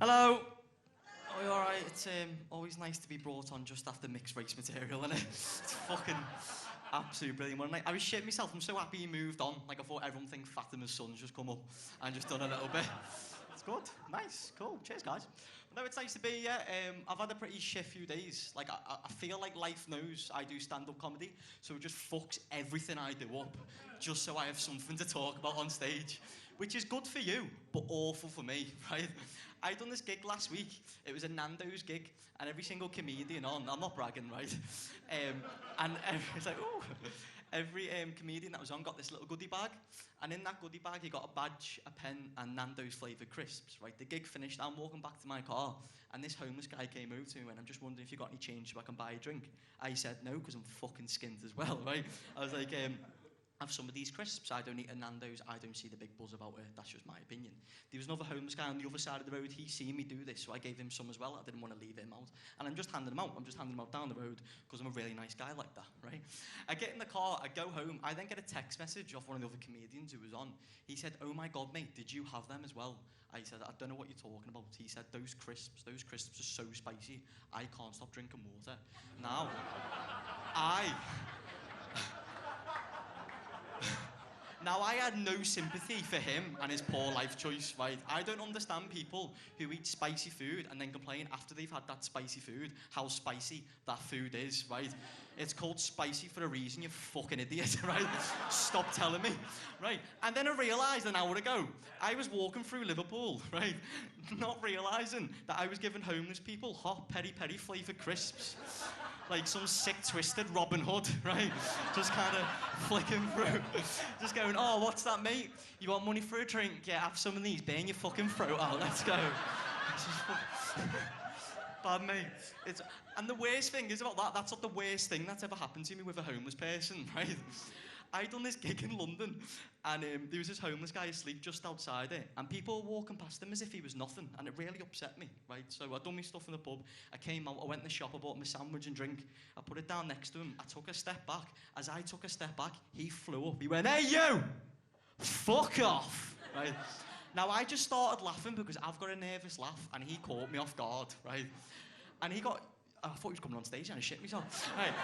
Hello. Oh, you alright? It's always nice to be brought on just after mixed race material, isn't it? It's fucking absolutely brilliant. One night, I was shitting myself. I'm so happy he moved on. Like, I thought everyone think Fatima's son's just come up and just done a little bit. It's good. Nice. Cool. Cheers, guys. But no, it's nice to be here. I've had a pretty shit few days. Like, I feel like life knows I do stand-up comedy, so it just fucks everything I do up just so I have something to talk about on stage, which is good for you, but awful for me, right? I done this gig last week. It was a Nando's gig, and every single comedian on, I'm not bragging, right? It's like, ooh. Every comedian that was on got this little goodie bag, and in that goodie bag he got a badge, a pen, and Nando's flavoured crisps, right? The gig finished, I'm walking back to my car, and this homeless guy came over to me and went, I'm just wondering if you got any change so I can buy a drink. I said no, because I'm fucking skint as well, right? I was like, have some of these crisps. I don't eat a Nando's. I don't see the big buzz about it. That's just my opinion. There was another homeless guy on the other side of the road. He seen me do this, so I gave him some as well. I didn't want to leave him out. And I'm just handing them out. I'm just handing them out down the road because I'm a really nice guy like that, right? I get in the car. I go home. I then get a text message off one of the other comedians who was on. He said, oh my God, mate, did you have them as well? I said, I don't know what you're talking about. He said, those crisps are so spicy. I can't stop drinking water. Now, Now, I had no sympathy for him and his poor life choice, right? I don't understand people who eat spicy food and then complain after they've had that spicy food how spicy that food is, right? It's called spicy for a reason, you fucking idiot, right? Stop telling me, right? And then I realised an hour ago, I was walking through Liverpool, right? Not realising that I was giving homeless people hot peri-peri flavoured crisps. Like some sick, twisted Robin Hood, right? Just kind of flicking through. Just going, oh, what's that, mate? You want money for a drink? Yeah, have some of these. Burn your fucking throat out. Let's go. Bad, mate. And the worst thing is about that, that's not the worst thing that's ever happened to me with a homeless person, right? I done this gig in London, and there was this homeless guy asleep just outside it, and people were walking past him as if he was nothing, and it really upset me, right? So I done my stuff in the pub, I came out, I went in the shop, I bought him a sandwich and drink, I put it down next to him, I took a step back. As I took a step back, he flew up, he went, hey you! Fuck off! Right? Now I just started laughing because I've got a nervous laugh, and he caught me off guard, right? And I thought he was coming on stage and I shit myself. Right.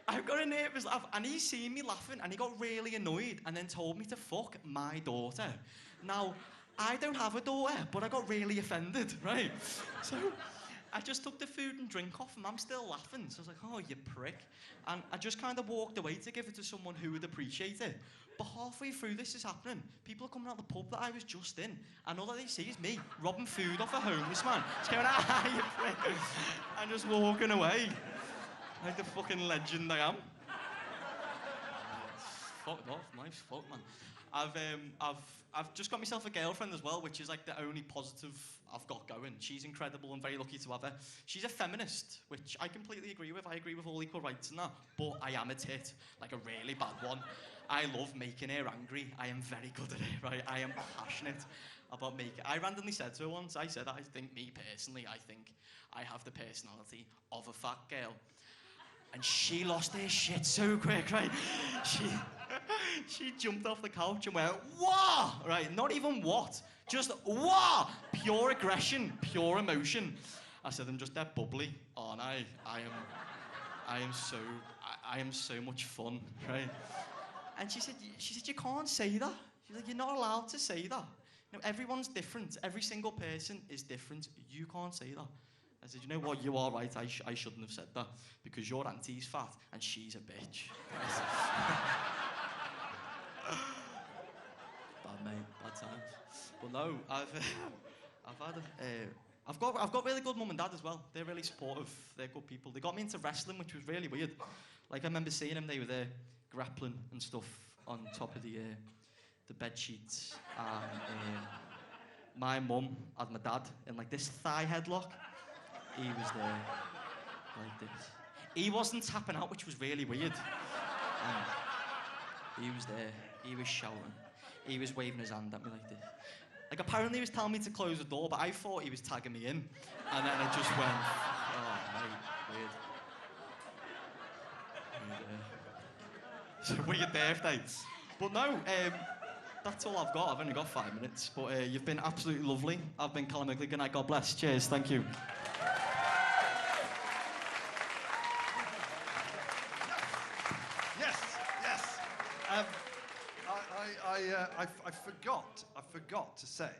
I've got a nervous laugh, and he seen me laughing, and he got really annoyed, and then told me to fuck my daughter. Now, I don't have a daughter, but I got really offended, right? So, I just took the food and drink off him. I'm still laughing, so I was like, oh, you prick. And I just kind of walked away to give it to someone who would appreciate it. But halfway through this is happening, people are coming out the pub that I was just in, and all that they see is me robbing food off a homeless man. Just going, ah, you prick. And just walking away. Like the fucking legend I am. Fucked off, nice fuck, man. I've just got myself a girlfriend as well, which is like the only positive I've got going. She's incredible and very lucky to have her. She's a feminist, which I completely agree with. I agree with all equal rights and that, but I am a tit, like a really bad one. I love making her angry. I am very good at it, right? I am passionate about making... I randomly said to her once, I said, I think me personally, I think I have the personality of a fat girl. And she lost her shit so quick, right? She jumped off the couch and went, wah! Right, not even what, just wah! Pure aggression, pure emotion. I said, I'm just that bubbly, aren't I? I am so much fun, right? And she said, you can't say that. She's like, you're not allowed to say that. You know, everyone's different. Every single person is different. You can't say that. I said, you know what, you are right, I shouldn't have said that, because your auntie's fat and she's a bitch. Bad mate, bad times. But no, I've got really good mum and dad as well. They're really supportive, they're good people. They got me into wrestling, which was really weird. Like, I remember seeing them, they were there grappling and stuff on top of the bed sheets. And my mum had my dad in like this thigh headlock. He was there, like this. He wasn't tapping out, which was really weird. He was there, he was shouting. He was waving his hand at me like this. Like, apparently he was telling me to close the door, but I thought he was tagging me in. And then it just went, oh, mate, weird. It's a weird birthday. But no, that's all I've got. I've only got 5 minutes, but you've been absolutely lovely. I've been Callum Higley. Good night. God bless. Cheers. Thank you. Yes. I forgot to say